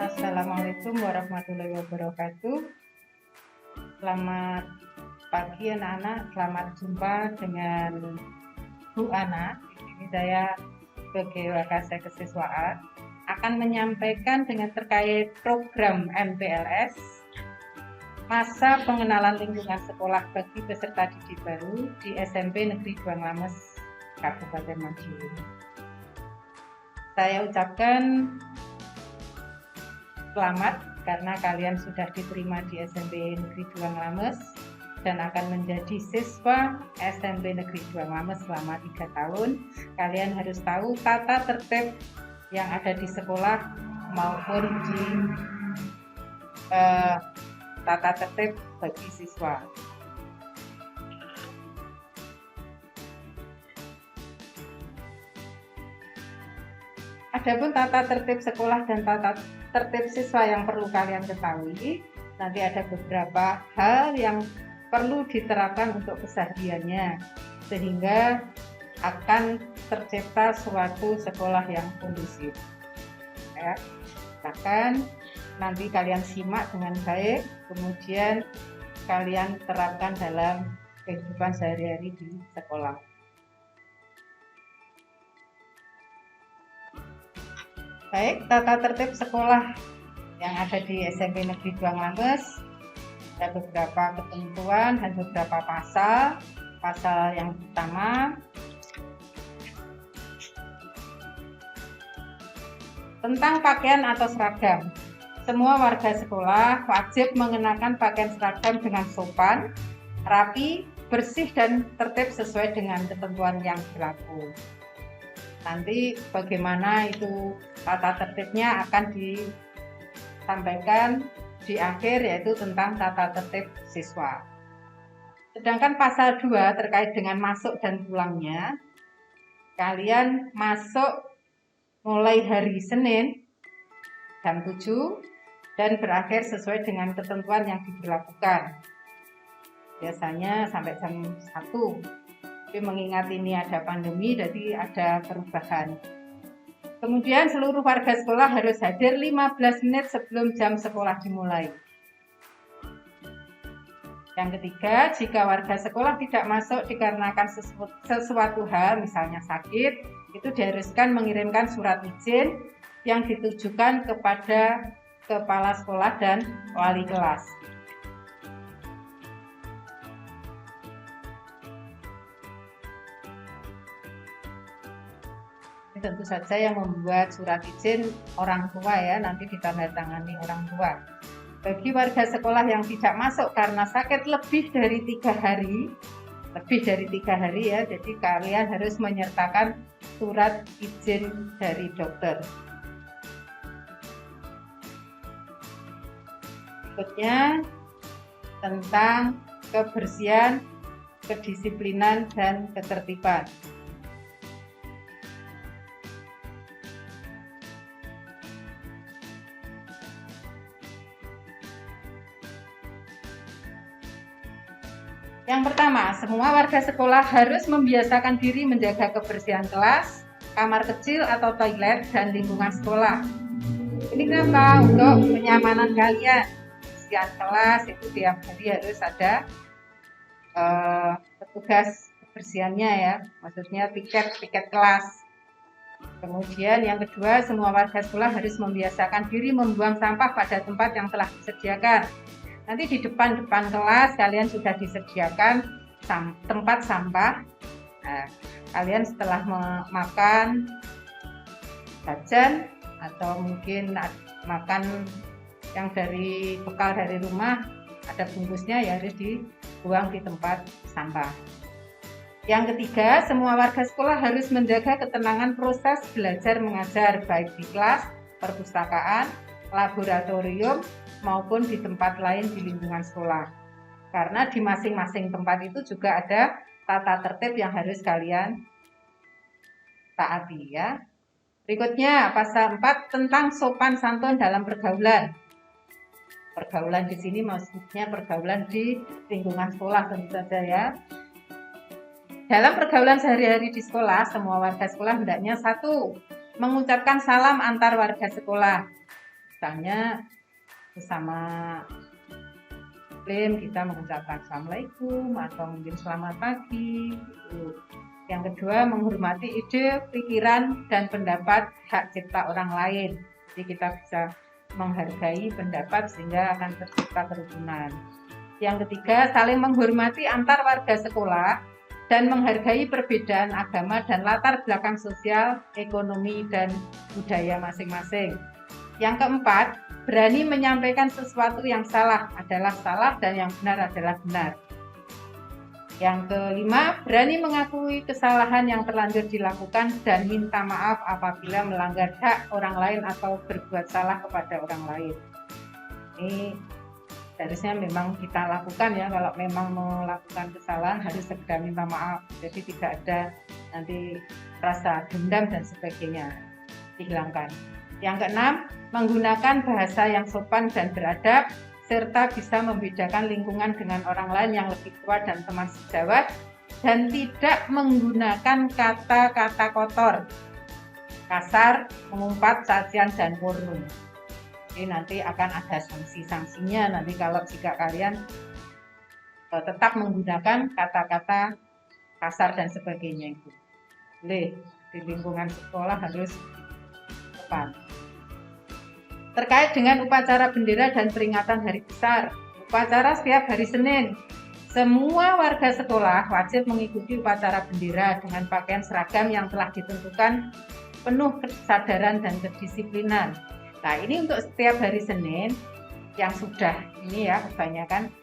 Assalamualaikum warahmatullahi wabarakatuh. Selamat pagi anak-anak, selamat jumpa dengan Bu Ana. Di sini saya sebagai Wakasek Kesiswaan akan menyampaikan dengan terkait program MPLS masa pengenalan lingkungan sekolah bagi peserta didik baru di SMP Negeri Duanglames, Kabupaten Madiun. Saya ucapkan selamat karena kalian sudah diterima di SMP Negeri Duanglames dan akan menjadi siswa SMP Negeri Duanglames selama 3 tahun. Kalian harus tahu tata tertib yang ada di sekolah maupun di tata tertib bagi siswa. Adapun tata tertib sekolah dan tata tertib siswa yang perlu kalian ketahui, nanti ada beberapa hal yang perlu diterapkan untuk kesehariannya sehingga akan tercipta suatu sekolah yang kondusif. Ya, bahkan nanti kalian simak dengan baik, kemudian kalian terapkan dalam kehidupan sehari-hari di sekolah. Baik, tata tertib sekolah yang ada di SMP Negeri Duanglames ada beberapa ketentuan dan beberapa pasal. Pasal yang pertama tentang pakaian atau seragam. Semua warga sekolah wajib mengenakan pakaian seragam dengan sopan, rapi, bersih, dan tertib sesuai dengan ketentuan yang berlaku. Nanti bagaimana itu tata tertibnya akan disampaikan di akhir, yaitu tentang tata tertib siswa. Sedangkan pasal 2 terkait dengan masuk dan pulangnya, kalian masuk mulai hari Senin jam 7 dan berakhir sesuai dengan ketentuan yang diberlakukan. Biasanya sampai jam 1. Tapi mengingat ini ada pandemi, jadi ada perubahan. Kemudian seluruh warga sekolah harus hadir 15 menit sebelum jam sekolah dimulai. Yang ketiga, jika warga sekolah tidak masuk dikarenakan sesuatu hal, misalnya sakit, itu diharuskan mengirimkan surat izin yang ditujukan kepada kepala sekolah dan wali kelas. Tentu saja yang membuat surat izin orang tua ya, nanti ditandatangani orang tua. Bagi warga sekolah yang tidak masuk karena sakit lebih dari 3 hari ya, jadi kalian harus menyertakan surat izin dari dokter. Berikutnya tentang kebersihan, kedisiplinan, dan ketertiban. Yang pertama, semua warga sekolah harus membiasakan diri menjaga kebersihan kelas, kamar kecil atau toilet, dan lingkungan sekolah. Ini kenapa? Untuk kenyamanan kalian. Kebersihan kelas itu tiap hari harus ada petugas kebersihannya ya, maksudnya piket kelas. Kemudian yang kedua, semua warga sekolah harus membiasakan diri membuang sampah pada tempat yang telah disediakan. Nanti di depan kelas kalian sudah disediakan tempat sampah. Nah, kalian setelah makan jajan atau mungkin makan yang dari bekal dari rumah, ada bungkusnya ya harus dibuang di tempat sampah. Yang ketiga, semua warga sekolah harus menjaga ketenangan proses belajar mengajar baik di kelas, perpustakaan, laboratorium, maupun di tempat lain di lingkungan sekolah. Karena di masing-masing tempat itu juga ada tata tertib yang harus kalian taati ya. Berikutnya pasal 4 tentang sopan santun dalam pergaulan. Pergaulan di sini maksudnya pergaulan di lingkungan sekolah tentu saja ya. Dalam pergaulan sehari-hari di sekolah, semua warga sekolah hendaknya satu, mengucapkan salam antar warga sekolah. Misalnya bersama Muslim kita mengucapkan Assalamualaikum atau mungkin selamat pagi. Yang kedua, menghormati ide, pikiran, dan pendapat hak cipta orang lain. Jadi kita bisa menghargai pendapat sehingga akan tercipta kerukunan. Yang ketiga, saling menghormati antar warga sekolah dan menghargai perbedaan agama dan latar belakang sosial, ekonomi, dan budaya masing-masing. Yang keempat, berani menyampaikan sesuatu yang salah adalah salah dan yang benar adalah benar. Yang kelima, berani mengakui kesalahan yang terlanjur dilakukan dan minta maaf apabila melanggar hak orang lain atau berbuat salah kepada orang lain. Ini harusnya memang kita lakukan ya, kalau memang melakukan kesalahan harus segera minta maaf. Jadi tidak ada nanti rasa dendam dan sebagainya, dihilangkan. Yang keenam, menggunakan bahasa yang sopan dan beradab, serta bisa membedakan lingkungan dengan orang lain yang lebih tua dan teman sejawat, dan tidak menggunakan kata-kata kotor, kasar, mengumpat, cacian, dan porno. Jadi nanti akan ada sanksi-sanksinya nanti kalau jika kalian tetap menggunakan kata-kata kasar dan sebagainya itu. Boleh, di lingkungan sekolah harus tepat. Terkait dengan upacara bendera dan peringatan hari besar, upacara setiap hari Senin, semua warga sekolah wajib mengikuti upacara bendera dengan pakaian seragam yang telah ditentukan penuh kesadaran dan kedisiplinan. Nah, ini untuk setiap hari Senin yang sudah ini ya kebanyakan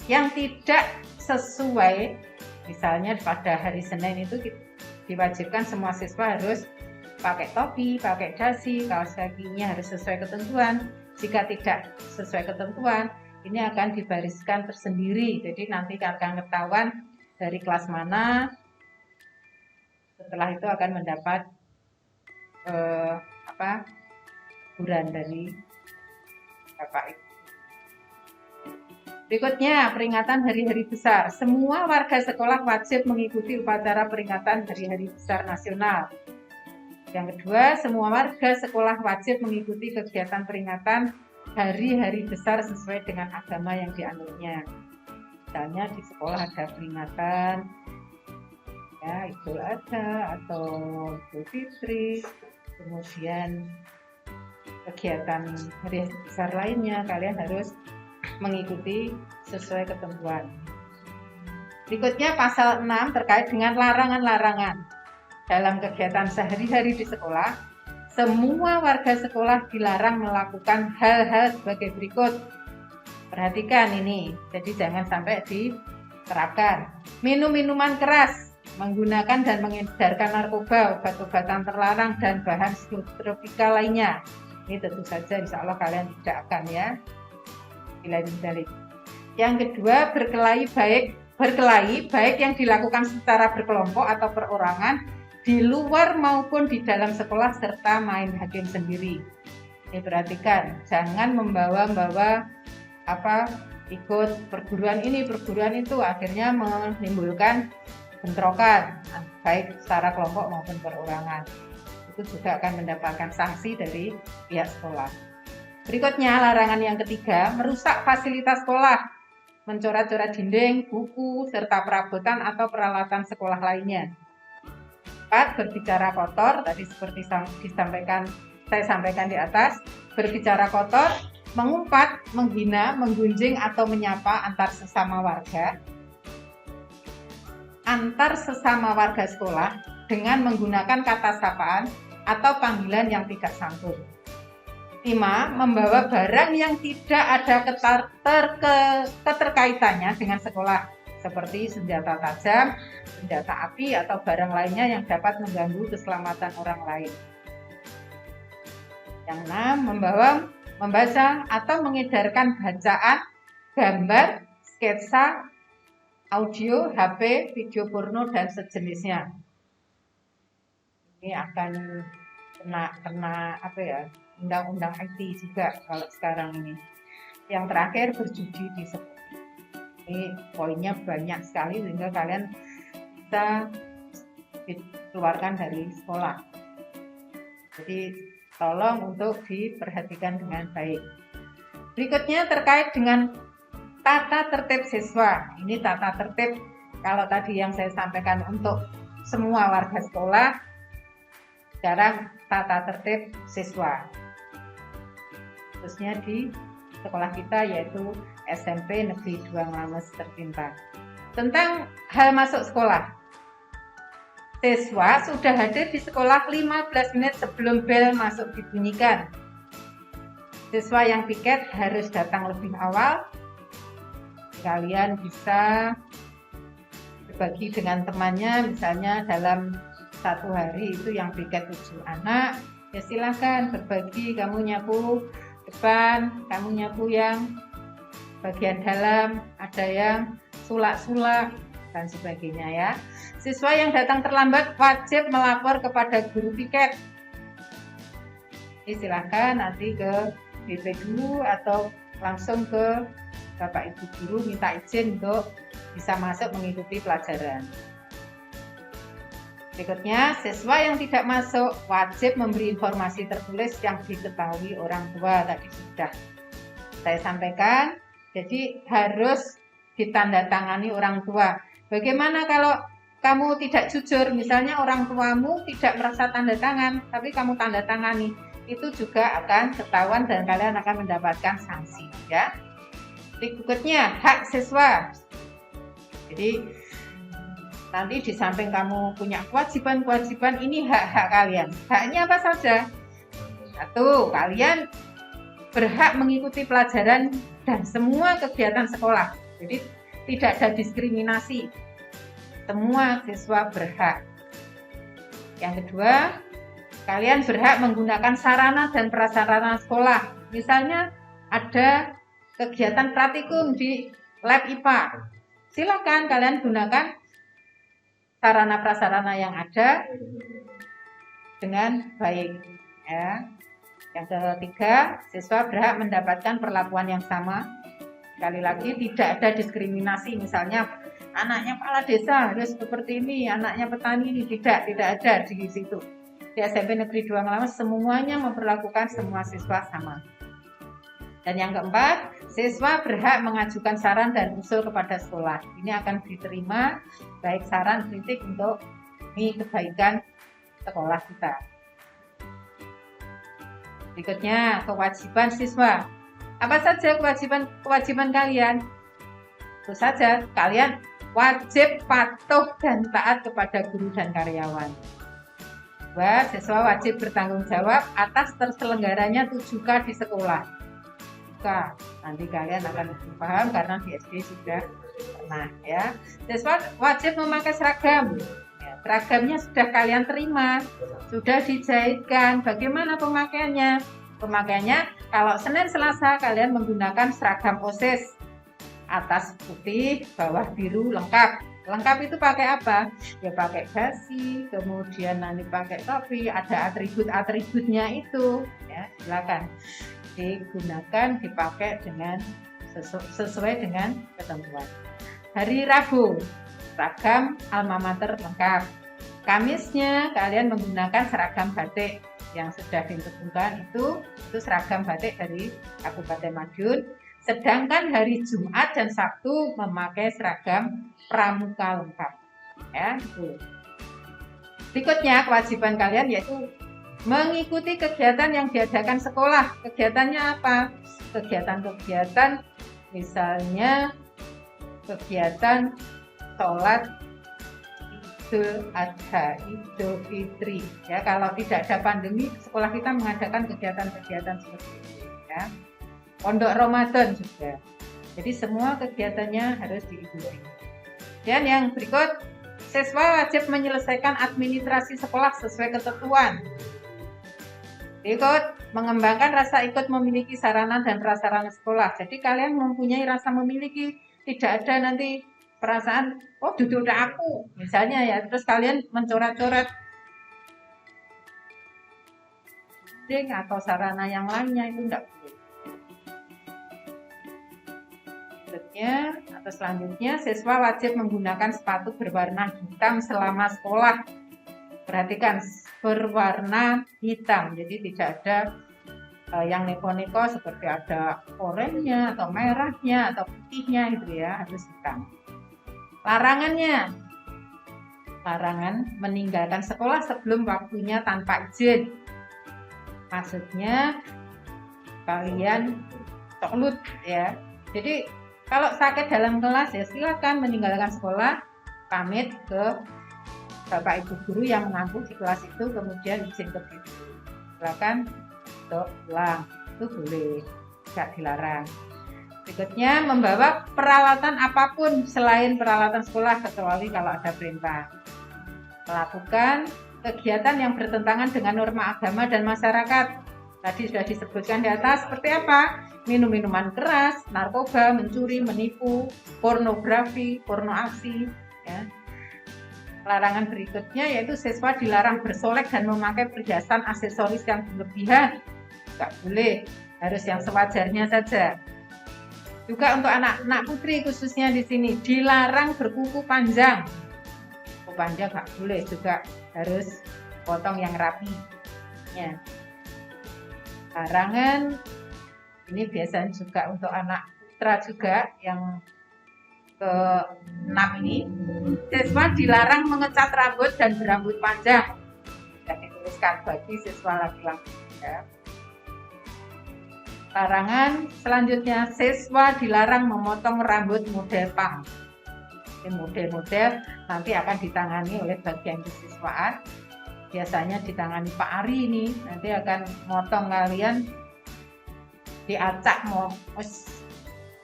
yang tidak sesuai, misalnya pada hari Senin itu diwajibkan semua siswa harus pakai topi, pakai dasi, kaos kakinya harus sesuai ketentuan. Jika tidak sesuai ketentuan, ini akan dibariskan tersendiri. Jadi nanti akan ketahuan dari kelas mana. Setelah itu akan mendapat teguran dari Bapak Ibu. Berikutnya, peringatan hari-hari besar. Semua warga sekolah wajib mengikuti upacara peringatan hari-hari besar nasional. Yang kedua, semua warga sekolah wajib mengikuti kegiatan peringatan hari-hari besar sesuai dengan agama yang dianutnya. Misalnya di sekolah ada peringatan ya Idul Adha atau Idul Fitri, kemudian kegiatan hari besar lainnya kalian harus mengikuti sesuai ketentuan. Berikutnya pasal 6 terkait dengan larangan-larangan. Dalam kegiatan sehari-hari di sekolah, semua warga sekolah dilarang melakukan hal-hal sebagai berikut. Perhatikan ini, jadi jangan sampai diterapkan. Minum minuman keras, menggunakan dan mengedarkan narkoba, obat-obatan terlarang, dan bahan psikotropika lainnya. Ini tentu saja insya Allah kalian tidak akan ya. Yang kedua, berkelahi baik yang dilakukan secara berkelompok atau perorangan, di luar maupun di dalam sekolah serta main hakim sendiri. Ini perhatikan, jangan membawa-bawa ikut perguruan ini, perguruan itu, akhirnya menimbulkan bentrokan baik secara kelompok maupun perorangan. Itu juga akan mendapatkan sanksi dari pihak sekolah. Berikutnya, larangan yang ketiga, merusak fasilitas sekolah, mencoret-coret dinding, buku, serta perabotan atau peralatan sekolah lainnya. Berbicara kotor, tadi seperti saya sampaikan di atas, berbicara kotor, mengumpat, menghina, menggunjing atau menyapa antar sesama warga sekolah dengan menggunakan kata sapaan atau panggilan yang tidak santun. 5. Membawa barang yang tidak ada keterkaitannya dengan sekolah, seperti senjata tajam, senjata api, atau barang lainnya yang dapat mengganggu keselamatan orang lain. Yang 6. Membaca atau mengedarkan bacaan, gambar, sketsa, audio, HP, video porno, dan sejenisnya. Ini akan kena undang-undang IT juga kalau sekarang ini. Yang terakhir, berjudi di sekolah. Ini poinnya banyak sekali sehingga kalian bisa dikeluarkan dari sekolah. Jadi tolong untuk diperhatikan dengan baik. Berikutnya terkait dengan tata tertib siswa. Ini tata tertib, kalau tadi yang saya sampaikan untuk semua warga sekolah, sekarang tata tertib siswa, khususnya di sekolah kita yaitu SMP Negeri 2 Nglames Tercinta. Tentang hal masuk sekolah, siswa sudah hadir di sekolah 15 menit sebelum bel masuk dibunyikan. Siswa yang piket harus datang lebih awal. Kalian bisa berbagi dengan temannya, misalnya dalam satu hari itu yang piket 7 anak, ya silahkan berbagi, kamu nyapu depan, kamu nyapu yang bagian dalam, ada yang sulak-sulak dan sebagainya ya. Siswa yang datang terlambat wajib melapor kepada guru piket. Jadi silahkan nanti ke BP dulu atau langsung ke Bapak Ibu guru minta izin untuk bisa masuk mengikuti pelajaran. Berikutnya, siswa yang tidak masuk wajib memberi informasi tertulis yang diketahui orang tua. Tadi sudah saya sampaikan, jadi harus ditandatangani orang tua. Bagaimana kalau kamu tidak jujur, misalnya orang tuamu tidak merasa tanda tangan, tapi kamu tanda tangani, itu juga akan ketahuan dan kalian akan mendapatkan sanksi ya. Berikutnya, hak siswa. Jadi nanti di samping kamu punya kewajiban-kewajiban, ini hak-hak kalian. Haknya apa saja? Satu, kalian berhak mengikuti pelajaran dan semua kegiatan sekolah. Jadi tidak ada diskriminasi. Semua siswa berhak. Yang kedua, kalian berhak menggunakan sarana dan prasarana sekolah. Misalnya ada kegiatan praktikum di lab IPA. Silakan kalian gunakan sarana prasarana yang ada dengan baik ya. Yang ketiga, siswa berhak mendapatkan perlakuan yang sama. Sekali lagi tidak ada diskriminasi, misalnya anaknya kepala desa harus seperti ini, anaknya petani ini tidak ada di situ. Di SMP Negeri 2 Nglames semuanya memperlakukan semua siswa sama. Dan yang keempat, siswa berhak mengajukan saran dan usul kepada sekolah. Ini akan diterima baik saran kritik untuk demi kebaikan sekolah kita. Berikutnya, kewajiban siswa. Apa saja kewajiban kalian? Tentu saja, kalian wajib patuh dan taat kepada guru dan karyawan. Dua, siswa wajib bertanggung jawab atas terselenggaranya 7K di sekolah. Nanti kalian akan lebih paham karena di SD sudah pernah ya. Siswa wajib memakai seragam. Ya, seragamnya sudah kalian terima, sudah dijahitkan. Bagaimana pemakaiannya? Pemakaiannya kalau Senin Selasa kalian menggunakan seragam OSIS, atas putih, bawah biru lengkap. Lengkap itu pakai apa? Ya pakai dasi, kemudian nanti pakai topi, ada atribut-atributnya itu. Ya, silakan digunakan, dipakai dengan sesuai dengan ketentuan. Hari Rabu, seragam alma mater lengkap. Kamisnya kalian menggunakan seragam batik yang sudah ditentukan, itu seragam batik dari Kabupaten Madiun. Sedangkan hari Jumat dan Sabtu memakai seragam pramuka lengkap. Ya, itu. Berikutnya kewajiban kalian yaitu mengikuti kegiatan yang diadakan sekolah. Kegiatannya apa? Kegiatan-kegiatan misalnya kegiatan sholat Idul Adha, Idul Fitri. Ya, kalau tidak ada pandemi, sekolah kita mengadakan kegiatan-kegiatan seperti itu. Ya. Pondok Ramadan juga. Jadi semua kegiatannya harus diikuti. Dan yang berikut, siswa wajib menyelesaikan administrasi sekolah sesuai ketentuan. Berikut, mengembangkan rasa ikut memiliki sarana dan prasarana sekolah. Jadi kalian mempunyai rasa memiliki, tidak ada nanti perasaan, oh duduk aku, misalnya ya, terus kalian mencoret-coret dinding atau sarana yang lainnya, itu tidak boleh. Selanjutnya, siswa wajib menggunakan sepatu berwarna hitam selama sekolah. Perhatikan, berwarna hitam, jadi tidak ada yang neko-neko seperti ada oranye atau merahnya atau putihnya gitu ya, harus hitam. Larangan meninggalkan sekolah sebelum waktunya tanpa izin. Maksudnya kalian tolut ya. Jadi kalau sakit dalam kelas ya silakan meninggalkan sekolah, pamit ke bapak ibu guru yang mengampu di kelas itu, kemudian izin ke guru. Silakan untuk pulang, itu boleh, tidak dilarang. Berikutnya, membawa peralatan apapun selain peralatan sekolah kecuali kalau ada perintah. Melakukan kegiatan yang bertentangan dengan norma agama dan masyarakat. Tadi sudah disebutkan di atas, seperti apa? Minum minuman keras, narkoba, mencuri, menipu, pornografi, porno aksi. Ya. Larangan berikutnya yaitu siswa dilarang bersolek dan memakai perhiasan aksesoris yang berlebihan. Tidak boleh, harus yang sewajarnya saja. Juga untuk anak-anak putri khususnya di sini dilarang berkuku panjang. Kuku panjang nggak boleh, juga harus potong yang rapi. Ya. Larangan ini biasanya juga untuk anak putra juga yang ke-6 ini, siswa dilarang mengecat rambut dan berambut panjang. Sudah dituliskan bagi siswa laki-laki. Ya. Larangan selanjutnya, siswa dilarang memotong rambut model punk. Model-model nanti akan ditangani oleh bagian kesiswaan. Biasanya ditangani Pak Ari ini, nanti akan motong kalian, diacak, mau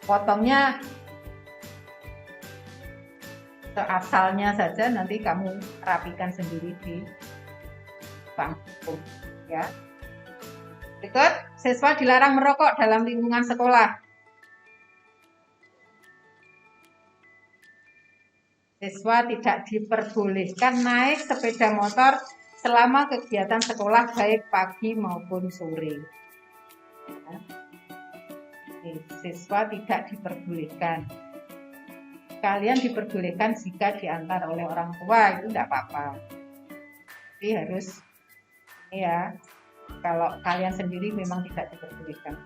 potongnya asalnya saja, nanti kamu rapikan sendiri di bangku ya. Berikut, siswa dilarang merokok dalam lingkungan sekolah. Siswa tidak diperbolehkan naik sepeda motor selama kegiatan sekolah baik pagi maupun sore. Siswa tidak diperbolehkan. Kalian diperbolehkan jika diantar oleh orang tua, itu tidak apa-apa. Tapi harus ini ya, kalau kalian sendiri memang tidak diperbolehkan.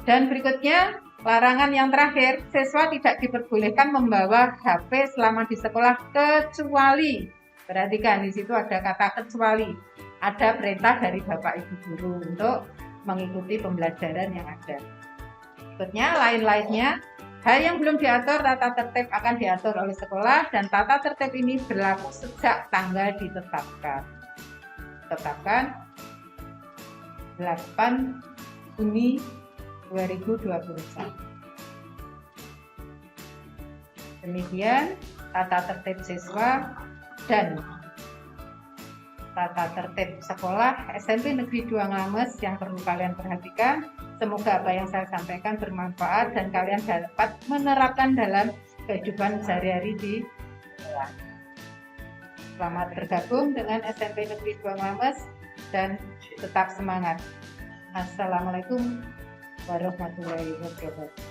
Dan berikutnya, larangan yang terakhir, siswa tidak diperbolehkan membawa HP selama di sekolah kecuali, perhatikan di situ ada kata kecuali, ada perintah dari bapak ibu guru untuk mengikuti pembelajaran yang ada. Berikutnya, lain-lainnya, hal yang belum diatur tata tertib akan diatur oleh sekolah dan tata tertib ini berlaku sejak tanggal ditetapkan. 8 Juni 2021. Demikian tata tertib siswa dan tata tertib sekolah SMP Negeri 2 Ngames yang perlu kalian perhatikan. Semoga apa yang saya sampaikan bermanfaat dan kalian dapat menerapkan dalam kehidupan sehari-hari di sekolah. Selamat bergabung dengan SMP Negeri 2 Ngames dan tetap semangat. Assalamualaikum warahmatullahi wabarakatuh.